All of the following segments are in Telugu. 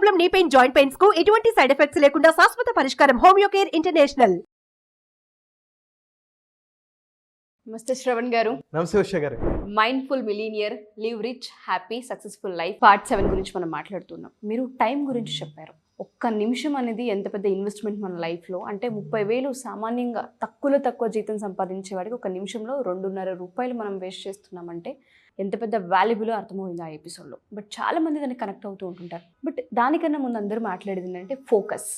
Problem, knee pain, joint pains కు ఎటువంటి సైడ్ ఎఫెక్ట్స్ లేకుండా శాశ్వత పరిష్కారం. Homeo care international. నమస్తే శ్రవణ్ గారు. నమస్తే ఉషా గారు. Mindful millionaire, live rich, happy, successful life part 7 గురించి మనం మాట్లాడుతున్నాం. మీరు టైం గురించి చెప్పారు. ఒక్క నిమిషం అనేది ఎంత పెద్ద ఇన్వెస్ట్మెంట్ మన లైఫ్లో. అంటే 30,000 సామాన్యంగా తక్కువ జీతం సంపాదించే వాడికి ఒక నిమిషంలో 2.5 రూపాయలు మనం వేస్ట్ చేస్తున్నామంటే ఎంత పెద్ద వాల్యుబుల్ అర్థమైంది ఆ ఎపిసోడ్లో. బట్ చాలా మంది దాన్ని కనెక్ట్ అవుతూ ఉంటుంటారు. బట్ దానికన్నా ముందు అందరూ మాట్లాడేది ఏంటంటే ఫోకస్.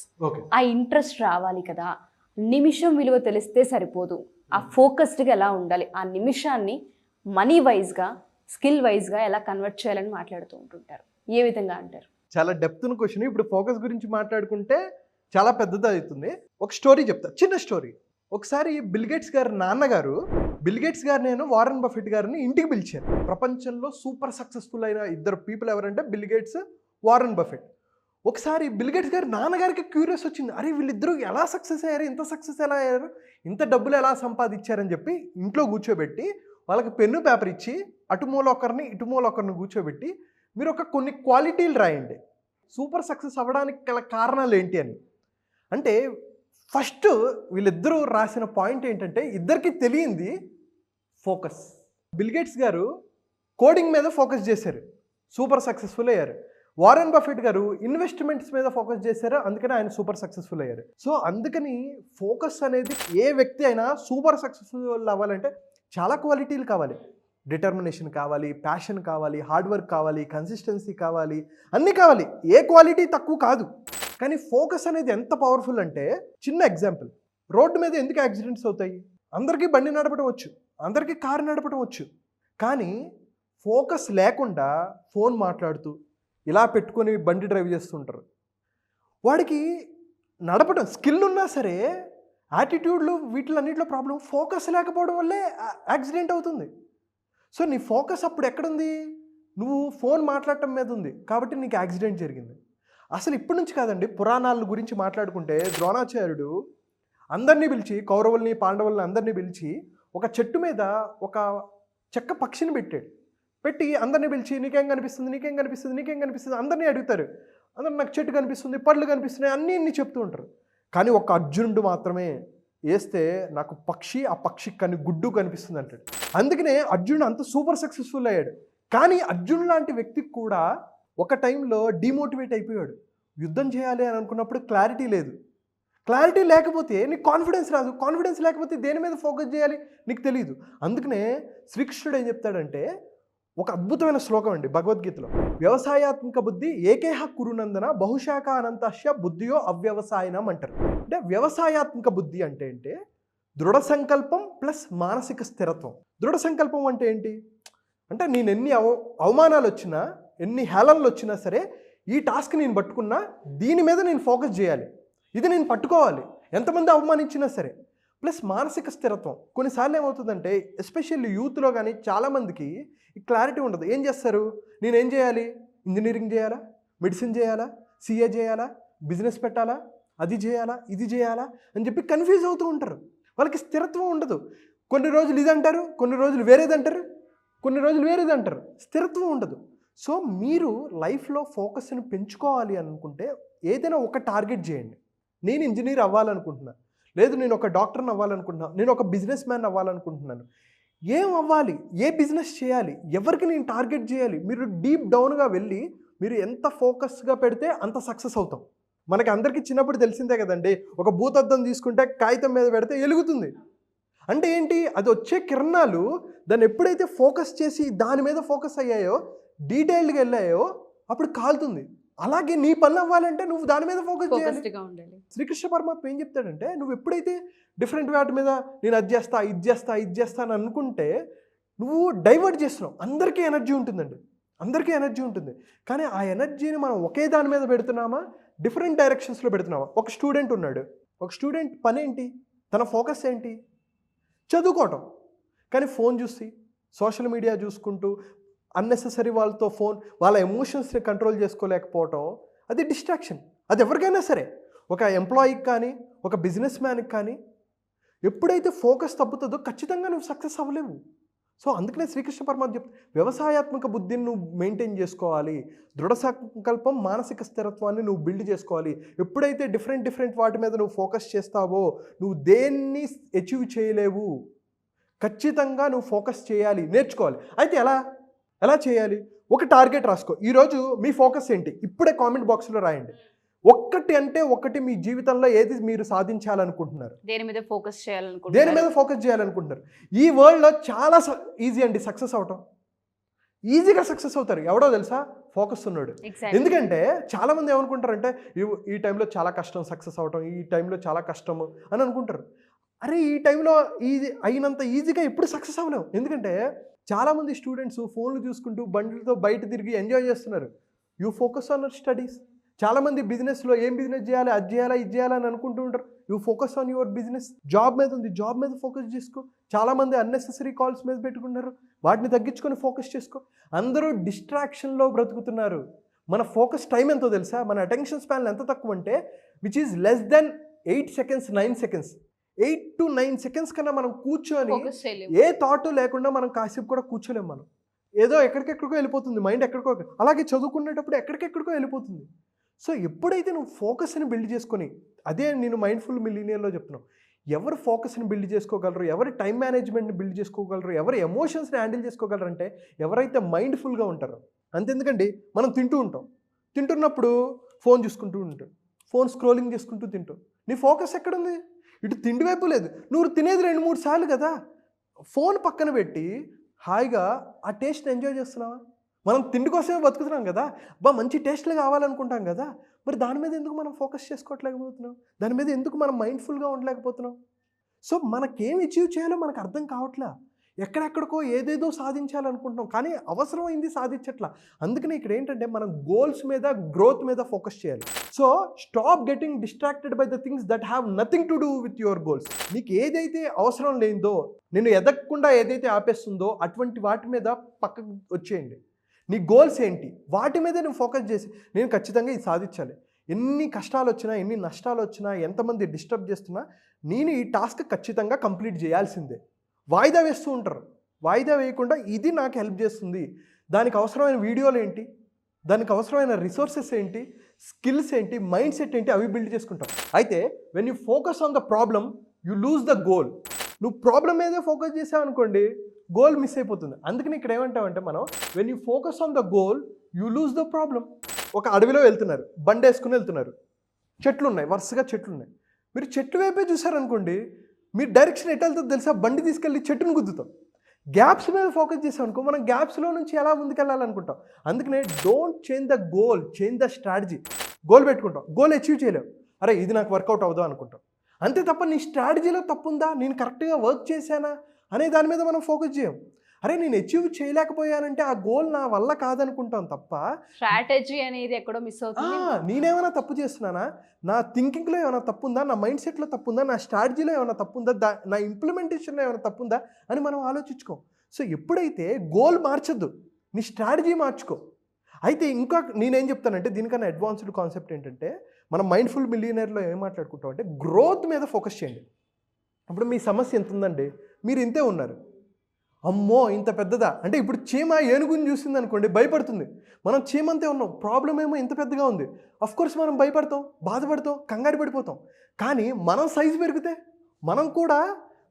ఆ ఇంట్రెస్ట్ రావాలి కదా, నిమిషం విలువ తెలిస్తే సరిపోదు. ఆ ఫోకస్డ్గా ఎలా ఉండాలి, ఆ నిమిషాన్ని మనీ వైజ్గా, స్కిల్ వైజ్గా ఎలా కన్వర్ట్ చేయాలని మాట్లాడుతూ ఉంటుంటారు. ఏ విధంగా అంటారు? చాలా డెప్త్ క్వశ్చన్. ఇప్పుడు ఫోకస్ గురించి మాట్లాడుకుంటే చాలా పెద్దది అవుతుంది. ఒక స్టోరీ చెప్తా, చిన్న స్టోరీ. ఒకసారి బిల్ గేట్స్ గారి నాన్నగారు, బిల్ గేట్స్ గారు నేను వారన్ బఫెట్ గారిని ఇంటికి పిలిచాను. ప్రపంచంలో సూపర్ సక్సెస్ఫుల్ అయిన ఇద్దరు పీపుల్ ఎవరంటే బిల్ గేట్స్, వారన్ బఫెట్. ఒకసారి బిల్ గేట్స్ గారి నాన్నగారికి క్యూరియస్ వచ్చింది, అరే వీళ్ళిద్దరూ ఎలా సక్సెస్ అయ్యారు, ఇంత సక్సెస్ ఎలా అయ్యారు, ఇంత డబ్బులు ఎలా సంపాదించారని చెప్పి ఇంట్లో కూర్చోబెట్టి వాళ్ళకి పెన్ను పేపర్ ఇచ్చి అటుమూల ఒకరిని ఇటుమూల ఒకరిని కూర్చోబెట్టి మీరు కొన్ని క్వాలిటీలు రాయండి, సూపర్ సక్సెస్ అవ్వడానికి గల కారణాలు ఏంటి అని. అంటే ఫస్ట్ వీళ్ళిద్దరూ రాసిన పాయింట్ ఏంటంటే ఇద్దరికి తెలియంది ఫోకస్. బిల్ గేట్స్ గారు కోడింగ్ మీద ఫోకస్ చేశారు, సూపర్ సక్సెస్ఫుల్ అయ్యారు. వారన్ బఫెట్ గారు ఇన్వెస్ట్మెంట్స్ మీద ఫోకస్ చేశారు, అందుకని ఆయన సూపర్ సక్సెస్ఫుల్ అయ్యారు. సో అందుకని ఫోకస్ అనేది ఏ వ్యక్తి అయినా సూపర్ సక్సెస్ఫుల్ అవ్వాలంటే చాలా క్వాలిటీలు కావాలి. డిటర్మినేషన్ కావాలి, ప్యాషన్ కావాలి, హార్డ్ వర్క్ కావాలి, కన్సిస్టెన్సీ కావాలి, అన్నీ కావాలి. ఏ క్వాలిటీ తక్కువ కాదు. కానీ ఫోకస్ అనేది ఎంత పవర్ఫుల్ అంటే, చిన్న ఎగ్జాంపుల్, రోడ్డు మీద ఎందుకు యాక్సిడెంట్స్ అవుతాయి? అందరికీ బండి నడపడం వచ్చు, అందరికీ కారు నడపడం వచ్చు. కానీ ఫోకస్ లేకుండా ఫోన్ మాట్లాడుతూ ఇలా పెట్టుకొని బండి డ్రైవ్ చేస్తుంటారు. వాడికి నడపడం స్కిల్ ఉన్నా సరే యాటిట్యూడ్లు వీటిలన్నింటిలో ప్రాబ్లం, ఫోకస్ లేకపోవడం వల్లే యాక్సిడెంట్ అవుతుంది. సో నీ ఫోకస్ అప్పుడు ఎక్కడుంది? నువ్వు ఫోన్ మాట్లాడటం మీద ఉంది కాబట్టి నీకు యాక్సిడెంట్ జరిగింది. అసలు ఇప్పటి నుంచి కాదండి, పురాణాల గురించి మాట్లాడుకుంటే ద్రోణాచార్యుడు అందరినీ పిలిచి, కౌరవుల్ని పాండవుల్ని అందరినీ పిలిచి ఒక చెట్టు మీద ఒక చెక్క పక్షిని పెట్టి అందరినీ పిలిచి నీకేం కనిపిస్తుంది, నీకేం కనిపిస్తుంది, నీకేం కనిపిస్తుంది అందరినీ అడుగుతారు. అందరూ నాకు చెట్టు కనిపిస్తుంది, పళ్ళు కనిపిస్తున్నాయి, అన్నీ చెప్తూ ఉంటారు. కానీ ఒక అర్జునుడు మాత్రమే వేస్తే నాకు పక్షి, ఆ పక్షి గుడ్డు కనిపిస్తుంది అంటాడు. అందుకనే అర్జునుడు అంత సూపర్ సక్సెస్ఫుల్ అయ్యాడు. కానీ అర్జునుడు లాంటి వ్యక్తికి కూడా ఒక టైంలో డిమోటివేట్ అయిపోయాడు. యుద్ధం చేయాలి అని అనుకున్నప్పుడు క్లారిటీ లేదు. క్లారిటీ లేకపోతే నీకు కాన్ఫిడెన్స్ రాదు, కాన్ఫిడెన్స్ లేకపోతే దేని మీద ఫోకస్ చేయాలి నీకు తెలియదు. అందుకనే శ్రీకృష్ణుడు ఏం చెప్తాడంటే, ఒక అద్భుతమైన శ్లోకం అండి భగవద్గీతలో, వ్యవసాయాత్మక బుద్ధి ఏకేహ కురునందన బహుశాఖ అనంతస్య బుద్ధియో అవ్యవసాయనం అంటారు. అంటే వ్యవసాయాత్మక బుద్ధి అంటే దృఢ సంకల్పం ప్లస్ మానసిక స్థిరత్వం. దృఢ సంకల్పం అంటే ఏంటి అంటే, నేను ఎన్ని అవమానాలు వచ్చినా, ఎన్ని హేళనలు వచ్చినా సరే ఈ టాస్క్ నేను పట్టుకున్నా, దీని మీద నేను ఫోకస్ చేయాలి, ఇది నేను పట్టుకోవాలి, ఎంతమంది అవమానించినా సరే. ప్లస్ మానసిక స్థిరత్వం. కొన్నిసార్లు ఏమవుతుందంటే ఎస్పెషల్లీ యూత్లో కానీ చాలామందికి ఈ క్లారిటీ ఉండదు. ఏం చేస్తారు, నేనేం చేయాలి, ఇంజనీరింగ్ చేయాలా, మెడిసిన్ చేయాలా, సిఏ చేయాలా, బిజినెస్ పెట్టాలా, అది చేయాలా, ఇది చేయాలా అని చెప్పి కన్ఫ్యూజ్ అవుతూ ఉంటారు. వాళ్ళకి స్థిరత్వం ఉండదు. కొన్ని రోజులు ఇది అంటారు, కొన్ని రోజులు వేరేది అంటారు, కొన్ని రోజులు వేరేది అంటారు, స్థిరత్వం ఉండదు. సో మీరు లైఫ్లో ఫోకస్ని పెంచుకోవాలి అనుకుంటే ఏదైనా ఒక టార్గెట్ చేయండి. నేను ఇంజనీర్ అవ్వాలనుకుంటున్నాను, లేదు నేను ఒక డాక్టర్ని అవ్వాలనుకుంటున్నాను, నేను ఒక బిజినెస్ మ్యాన్ అవ్వాలనుకుంటున్నాను. ఏం అవ్వాలి, ఏ బిజినెస్ చేయాలి, ఎవరికి నేను టార్గెట్ చేయాలి, మీరు డీప్ డౌన్గా వెళ్ళి మీరు ఎంత ఫోకస్గా పెడితే అంత సక్సెస్ అవుతాం. మనకి అందరికీ చిన్నప్పుడు తెలిసిందే కదండి, ఒక భూతద్దం తీసుకుంటే కాగితం మీద పెడితే వెలుగుతుంది. అంటే ఏంటి, అది వచ్చే కిరణాలు దాన్ని ఎప్పుడైతే ఫోకస్ చేసి దాని మీద ఫోకస్ అయ్యాయో, డీటెయిల్డ్గా వెళ్ళాయో అప్పుడు కాలుతుంది. అలాగే నీ పని అవ్వాలంటే నువ్వు దాని మీద ఫోకస్ చేయాలి. శ్రీకృష్ణ పరమాత్మ ఏం చెప్తాడంటే, నువ్వు ఎప్పుడైతే డిఫరెంట్ వాటి మీద నేను అది చేస్తా, ఇది చేస్తా అని అనుకుంటే నువ్వు డైవర్ట్ చేస్తున్నావు. అందరికీ ఎనర్జీ ఉంటుందండి, అందరికీ ఎనర్జీ ఉంటుంది. కానీ ఆ ఎనర్జీని మనం ఒకే దాని మీద పెడుతున్నామా, డిఫరెంట్ డైరెక్షన్స్లో పెడుతున్నామా? ఒక స్టూడెంట్ ఉన్నాడు, ఒక స్టూడెంట్ పని ఏంటి, తన ఫోకస్ ఏంటి, చదువుకోవటం. కానీ ఫోన్ చూసి, సోషల్ మీడియా చూసుకుంటూ, అన్నెసెసరీ వాళ్ళతో వాళ్ళ ఎమోషన్స్ని కంట్రోల్ చేసుకోలేకపోవటం, అది డిస్ట్రాక్షన్. అది ఎవరికైనా సరే, ఒక ఎంప్లాయీకి కానీ, ఒక బిజినెస్ మ్యాన్కి కానీ, ఎప్పుడైతే ఫోకస్ తప్పుతుందో ఖచ్చితంగా నువ్వు సక్సెస్ అవ్వలేవు. సో అందుకనే శ్రీకృష్ణ పరమాత్మ వ్యవసాయాత్మక బుద్ధిని నువ్వు మెయింటైన్ చేసుకోవాలి, దృఢ సంకల్పం మానసిక స్థిరత్వాన్ని నువ్వు బిల్డ్ చేసుకోవాలి. ఎప్పుడైతే డిఫరెంట్ వాటి మీద నువ్వు ఫోకస్ చేస్తావో నువ్వు దేన్ని అచీవ్ చేయలేవు. ఖచ్చితంగా నువ్వు ఫోకస్ చేయాలి, నేర్చుకోవాలి. అయితే ఎలా చేయాలి? ఒక టార్గెట్ రాసుకో. ఈరోజు మీ ఫోకస్ ఏంటి? ఇప్పుడే కామెంట్ బాక్స్లో రాయండి. ఒకటి మీ జీవితంలో ఏది మీరు సాధించాలనుకుంటున్నారు, దేని మీద ఫోకస్ చేయాలనుకుంటున్నారు. ఈ వరల్డ్లో చాలా ఈజీ అండి సక్సెస్ అవటం. ఈజీగా సక్సెస్ అవుతారు. ఎవడో తెలుసా? ఫోకస్ ఉన్నాడు. ఎందుకంటే చాలామంది ఏమనుకుంటారంటే ఈ టైంలో చాలా కష్టం సక్సెస్ అవటం, ఈ టైంలో చాలా కష్టము అని అనుకుంటారు. అరే ఈ టైంలో అయినంత ఈజీగా ఎప్పుడు సక్సెస్ అవ్వలేము. ఎందుకంటే చాలామంది స్టూడెంట్స్ ఫోన్లు చూసుకుంటూ బండిలతో బయట తిరిగి ఎంజాయ్ చేస్తున్నారు. You focus on your studies. చాలామంది బిజినెస్లో ఏం బిజినెస్ చేయాలి, అది చేయాలా అని అనుకుంటూ ఉంటారు. You focus on your business. Job మీద ఉంది, జాబ్ మీద ఫోకస్ చేసుకో. చాలామంది అన్నెసెసరీ కాల్స్ మీద పెట్టుకుంటున్నారు, వాటిని తగ్గించుకొని ఫోకస్ చేసుకో. అందరూ డిస్ట్రాక్షన్లో బ్రతుకుతున్నారు. మన ఫోకస్ టైం ఎంతో తెలుసా? మన అటెన్షన్ స్పాన్ ఎంత తక్కువ అంటే which is less than 8 seconds 9 seconds. 8 to 9 seconds కన్నా మనం కూర్చొని ఏ థాట్ లేకుండా మనం కాసేపు కూడా కూర్చోలేము. మనం ఏదో ఎక్కడికెక్కడికో వెళ్ళిపోతుంది మైండ్, ఎక్కడికో. అలాగే చదువుకునేటప్పుడు ఎక్కడికెక్కడికో వెళ్ళిపోతుంది. సో ఎప్పుడైతే నువ్వు ఫోకస్ని బిల్డ్ చేసుకొని, అదే నేను మైండ్ఫుల్ మిలీనియర్లో చెప్తున్నాను, ఎవరు ఫోకస్ని బిల్డ్ చేసుకోగలరు, ఎవరు టైం మేనేజ్మెంట్ని బిల్డ్ చేసుకోగలరు, ఎవరు ఎమోషన్స్ని హ్యాండిల్ చేసుకోగలరు అంటే ఎవరైతే మైండ్ఫుల్గా ఉంటారో. అంతెందుకండి మనం తింటున్నప్పుడు ఫోన్ చూసుకుంటూ ఉంటాం, ఫోన్ స్క్రోలింగ్ చేసుకుంటూ తింటాం. నీ ఫోకస్ ఎక్కడుంది? ఇటు తిండి వైపు లేదు. నువ్వు తినేది 2-3 సార్లు కదా. ఫోన్ పక్కన పెట్టి హాయిగా ఆ టేస్ట్ని ఎంజాయ్ చేస్తున్నావా? మనం తిండి కోసమే బతుకుతున్నాం కదా, మంచి టేస్ట్లు కావాలనుకుంటాం కదా. మరి దాని మీద ఎందుకు మనం ఫోకస్ చేసుకోవట్లేకపోతున్నాం? దాని మీద ఎందుకు మనం మైండ్ఫుల్గా ఉండలేకపోతున్నాం? సో మనకేం అచీవ్ చేయాలో మనకు అర్థం కావట్లా. ఎక్కడెక్కడికో ఏదేదో సాధించాలనుకుంటున్నాం, కానీ అవసరమైంది సాధించట్లా. అందుకని ఇక్కడ ఏంటంటే మనం గోల్స్ మీద, గ్రోత్ మీద ఫోకస్ చేయాలి. So stop getting distracted by the things that have nothing to do with your goals. నీకు ఏదైతే అవసరం లేదో, నేను ఎదగకుండా ఏదైతే ఆపేస్తుందో అటువంటి వాటి మీద పక్కకు వచ్చేయండి. నీ గోల్స్ ఏంటి, వాటి మీద నువ్వు ఫోకస్ చేసి నేను ఖచ్చితంగా ఇది సాధించాలి. ఎన్ని కష్టాలు వచ్చినా, ఎన్ని నష్టాలు వచ్చినా, ఎంతమంది డిస్టర్బ్ చేస్తున్నా నేను ఈ టాస్క్ ఖచ్చితంగా కంప్లీట్ చేయాల్సిందే. వాయిదా వేస్తూ ఉంటారు. వాయిదా వేయకుండా ఇది నాకు హెల్ప్ చేస్తుంది, దానికి అవసరమైన వీడియోలు ఏంటి, దానికి అవసరమైన రిసోర్సెస్ ఏంటి, స్కిల్స్ ఏంటి, మైండ్ సెట్ ఏంటి, అవి బిల్డ్ చేసుకుంటాం. అయితే when you focus on the problem you lose the goal. నువ్వు ప్రాబ్లం మీదే ఫోకస్ చేసావు అనుకోండి, గోల్ మిస్ అయిపోతుంది. అందుకని ఇక్కడ ఏమంటామంటే మనం when you focus on the goal you lose the problem. ఒక అడవిలో వెళ్తున్నారు, బండి వేసుకుని వెళ్తున్నారు, చెట్లు ఉన్నాయి, వరుసగా చెట్లు ఉన్నాయి. మీరు చెట్టు వైపే చూసారనుకోండి, మీరు డైరెక్షన్ ఎటు వెళ్తుందో తెలుసా? బండి తీసుకెళ్ళి చెట్టును గుద్దుతాం. గ్యాప్స్ మీద ఫోకస్ చేసాం అనుకో, మనం గ్యాప్స్లో నుంచి ఎలా ముందుకెళ్ళాలనుకుంటాం. అందుకనే don't change the goal, change the strategy. Goal పెట్టుకుంటాం, గోల్ అచీవ్ చేయలేము, అరే ఇది నాకు వర్కౌట్ అవుదా అనుకుంటాం. అంతే తప్ప నీ స్ట్రాటజీలో తప్పుందా, నేను కరెక్ట్గా వర్క్ చేశానా అనే దాని మీద మనం ఫోకస్ చేయం. అరే నేను అచీవ్ చేయలేకపోయానంటే ఆ గోల్ నా వల్ల కాదనుకుంటాం తప్ప స్ట్రాటజీ అనేది ఎక్కడో మిస్ అవుతుంది. నేనేమైనా తప్పు చేస్తున్నానా, నా థింకింగ్లో ఏమైనా తప్పుందా, నా మైండ్ సెట్లో తప్పుందా, నా స్ట్రాటజీలో ఏమైనా తప్పుందా, నా ఇంప్లిమెంటేషన్లో ఏమైనా తప్పుందా అని మనం ఆలోచించుకో. సో ఎప్పుడైతే గోల్ మార్చొద్దు, నీ స్ట్రాటజీ మార్చుకో. అయితే ఇంకా నేనేం చెప్తానంటే దీనికన్నా అడ్వాన్స్డ్ కాన్సెప్ట్ ఏంటంటే మనం మైండ్ఫుల్ మిలియనర్లో ఏం మాట్లాడుకుంటాం అంటే గ్రోత్ మీద ఫోకస్ చేయండి. ఇప్పుడు మీ సమస్య ఎంత ఉందండి, మీరు ఇంతే ఉన్నారు, అమ్మో ఇంత పెద్దదా అంటే ఇప్పుడు చీమ ఏనుగుని చూసింది అనుకోండి భయపడుతుంది. మనం చీమంతే ఉన్నాం, ప్రాబ్లం ఏమో ఇంత పెద్దగా ఉంది. అఫ్కోర్స్ మనం భయపడతాం, బాధపడతాం, కంగారు పడిపోతాం. కానీ మనం సైజు పెరిగితే మనం కూడా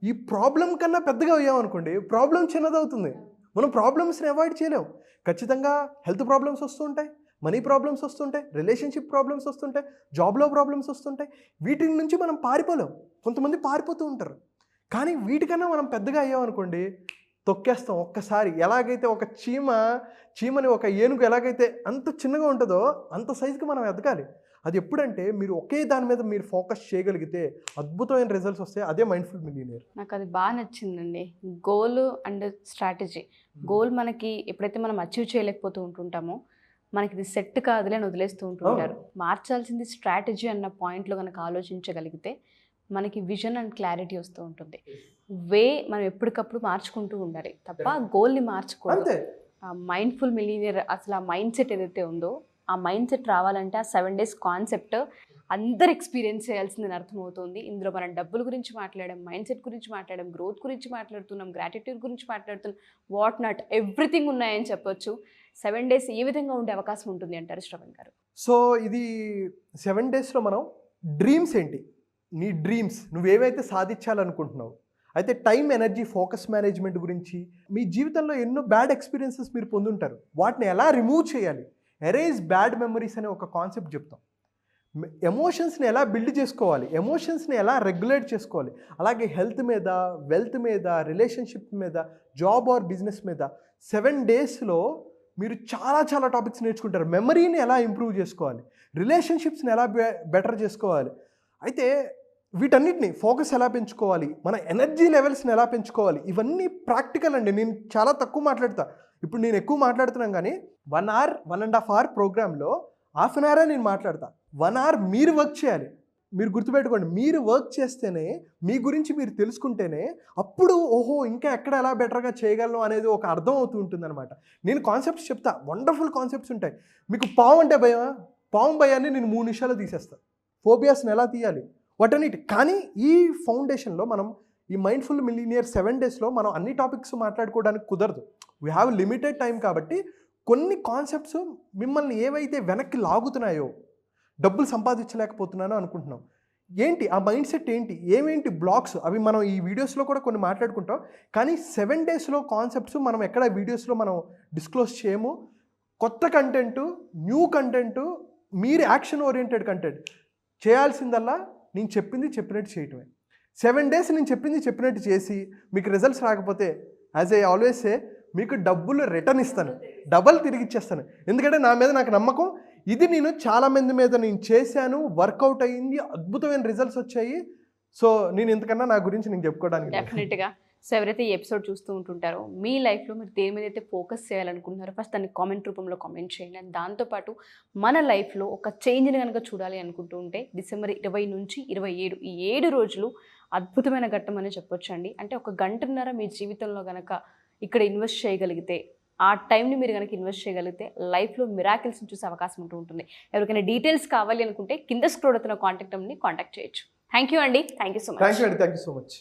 ఈ ప్రాబ్లం కన్నా పెద్దగా అయ్యామనుకోండి, ప్రాబ్లం చిన్నదవుతుంది. మనం ప్రాబ్లమ్స్ని అవాయిడ్ చేయలేం. ఖచ్చితంగా హెల్త్ ప్రాబ్లమ్స్ వస్తూ ఉంటాయి, మనీ ప్రాబ్లమ్స్ వస్తుంటాయి, రిలేషన్షిప్ ప్రాబ్లమ్స్ వస్తుంటాయి, జాబ్లో ప్రాబ్లమ్స్ వస్తుంటాయి. వీటి నుంచి మనం పారిపోలేం. కొంతమంది పారిపోతూ ఉంటారు. కానీ వీటికన్నా మనం పెద్దగా అయ్యామనుకోండి తొక్కేస్తాం ఒక్కసారి. ఎలాగైతే ఒక చీమని ఒక ఏనుగు ఎలాగైతే అంత చిన్నగా ఉంటుందో అంత సైజుకి మనం ఎదగాలి. అది ఎప్పుడంటే మీరు ఒకే దాని మీద మీరు ఫోకస్ చేయగలిగితే అద్భుతమైన రిజల్ట్స్ వస్తాయి. అదే మైండ్ఫుల్ మిలియనర్. నాకు అది బాగా నచ్చిందండి. Goal and strategy. గోల్ మనకి ఎప్పుడైతే మనం అచీవ్ చేయలేకపోతూ ఉంటుంటామో మనకి ఇది సెట్ కాదులే అని వదిలేస్తూ ఉంటుంటారు. మార్చాల్సింది స్ట్రాటజీ అన్న పాయింట్లో కనుక ఆలోచించగలిగితే మనకి విజన్ అండ్ క్లారిటీ వస్తూ ఉంటుంది. మనం ఎప్పటికప్పుడు మార్చుకుంటూ ఉండాలి తప్ప గోల్ని మార్చుకోవాలి. మైండ్ఫుల్ మిలియనర్ అసలు ఆ మైండ్ సెట్ ఏదైతే ఉందో ఆ మైండ్ సెట్ రావాలంటే ఆ 7 days కాన్సెప్ట్ అందరు ఎక్స్పీరియన్స్ చేయాల్సిందని అర్థమవుతుంది. ఇందులో మనం డబ్బుల గురించి మాట్లాడాం, మైండ్ సెట్ గురించి మాట్లాడాం, గ్రోత్ గురించి మాట్లాడుతున్నాం, గ్రాటిట్యూడ్ గురించి మాట్లాడుతున్నాం, వాట్ నాట్ ఎవ్రీథింగ్ ఉన్నాయని చెప్పొచ్చు. 7 days ఏ విధంగా ఉండే అవకాశం ఉంటుంది అంటారు శ్రవణ్ గారు? సో ఇది 7 daysలో మనం డ్రీమ్స్ ఏంటి, నీ డ్రీమ్స్ నువ్వేవైతే సాధించాలనుకుంటున్నావు, అయితే టైం, ఎనర్జీ, ఫోకస్ మేనేజ్మెంట్ గురించి, మీ జీవితంలో ఎన్నో బ్యాడ్ ఎక్స్పీరియన్సెస్ మీరు పొందుంటారు, వాటిని ఎలా రిమూవ్ చేయాలి, ఎరేజ్ బ్యాడ్ మెమరీస్ అనే ఒక కాన్సెప్ట్ చెప్తాం. ఎమోషన్స్ని ఎలా బిల్డ్ చేసుకోవాలి, ఎమోషన్స్ని ఎలా రెగ్యులేట్ చేసుకోవాలి, అలాగే హెల్త్ మీద, వెల్త్ మీద, రిలేషన్షిప్ మీద, జాబ్ ఆర్ బిజినెస్ మీద 7 daysలో మీరు చాలా చాలా టాపిక్స్ నేర్చుకుంటారు. మెమరీని ఎలా ఇంప్రూవ్ చేసుకోవాలి, రిలేషన్షిప్స్ని ఎలా బెటర్ చేసుకోవాలి, అయితే వీటన్నిటిని ఫోకస్ ఎలా పెంచుకోవాలి, మన ఎనర్జీ లెవెల్స్ని ఎలా పెంచుకోవాలి, ఇవన్నీ ప్రాక్టికల్ అండి. నేను చాలా తక్కువ మాట్లాడతా, ఇప్పుడు నేను ఎక్కువ మాట్లాడుతున్నాను కానీ 1 hour 1.5 hour ప్రోగ్రాంలో హాఫ్ అన్ అవరే నేను మాట్లాడతా. 1 hour మీరు వర్క్ చేయాలి. మీరు గుర్తుపెట్టుకోండి, మీరు వర్క్ చేస్తేనే, మీ గురించి మీరు తెలుసుకుంటేనే అప్పుడు ఓహో ఇంకా ఎక్కడ ఎలా బెటర్గా చేయగలను అనేది ఒక అర్థం అవుతూ ఉంటుంది అనమాట. నేను కాన్సెప్ట్స్ చెప్తా, వండర్ఫుల్ కాన్సెప్ట్స్ ఉంటాయి. మీకు పాము అంటే భయమా, పాము భయాన్ని నేను 3 నిమిషాలు తీసేస్తాను. ఫోబియాస్ని ఎలా తీయాలి, వాటన్నిటి. కానీ ఈ ఫౌండేషన్లో మనం ఈ మైండ్ఫుల్ మిలినియర్ 7 daysలో మనం అన్ని టాపిక్స్ మాట్లాడుకోవడానికి కుదరదు. వీ హ్యావ్ లిమిటెడ్ టైం కాబట్టి కొన్ని కాన్సెప్ట్స్ మిమ్మల్ని ఏవైతే వెనక్కి లాగుతున్నాయో, డబ్బులు సంపాదించలేకపోతున్నానో అనుకుంటున్నాం, ఏంటి ఆ మైండ్ సెట్ ఏంటి, ఏమేంటి బ్లాక్స్, అవి మనం ఈ వీడియోస్లో కూడా కొన్ని మాట్లాడుకుంటాం. కానీ 7 daysలో కాన్సెప్ట్స్ మనం ఎక్కడ వీడియోస్లో మనం డిస్క్లోజ్ చేయము. కొత్త కంటెంటు, న్యూ కంటెంటు, మీరు యాక్షన్ ఓరియంటెడ్ కంటెంట్. చేయాల్సిందల్లా నేను చెప్పింది చెప్పినట్టు చేయటమే. 7 days నేను చెప్పింది చెప్పినట్టు చేసి మీకు రిజల్ట్స్ రాకపోతే, యాజ్ ఐ ఆల్వేస్ సే, మీకు డబ్బులు రిటర్న్ ఇస్తాను, డబల్ తిరిగి ఇచ్చేస్తాను. ఎందుకంటే నా మీద నాకు నమ్మకం. ఇది నేను చాలామంది మీద నేను చేశాను, వర్కౌట్ అయ్యింది, అద్భుతమైన రిజల్ట్స్ వచ్చాయి. సో నేను ఇంతకన్నా నా గురించి నేను చెప్పుకోవడానికి డెఫినెట్గా. సో ఎవరైతే ఈ ఎపిసోడ్ చూస్తూ ఉంటుంటారో, మీ లైఫ్లో మీరు దేని మీద అయితే ఫోకస్ చేయాలనుకుంటున్నారో ఫస్ట్ దాన్ని కామెంట్ రూపంలో కామెంట్ చేయండి. అండ్ దాంతోపాటు మన లైఫ్లో ఒక చేంజ్ని కనుక చూడాలి అనుకుంటూ ఉంటే December 20 నుంచి 27 ఈ 7 రోజులు అద్భుతమైన ఘట్టం అని చెప్పొచ్చు అండి. అంటే 1 గంటన్నర మీ జీవితంలో కనుక ఇక్కడ ఇన్వెస్ట్ చేయగలిగితే, ఆ టైంని మీరు కనుక ఇన్వెస్ట్ చేయగలిగితే లైఫ్లో మిరాకిల్స్ని చూసే అవకాశం ఉంటుంది. ఎవరికైనా డీటెయిల్స్ కావాలి అనుకుంటే కింద స్క్రోల్ అవుతున్న కాంటాక్ట్ నెంబర్ని కాంటాక్ట్ చేయొచ్చు. థ్యాంక్ యూ అండి. Thank you so much. Thank you అండి. Thank you so much.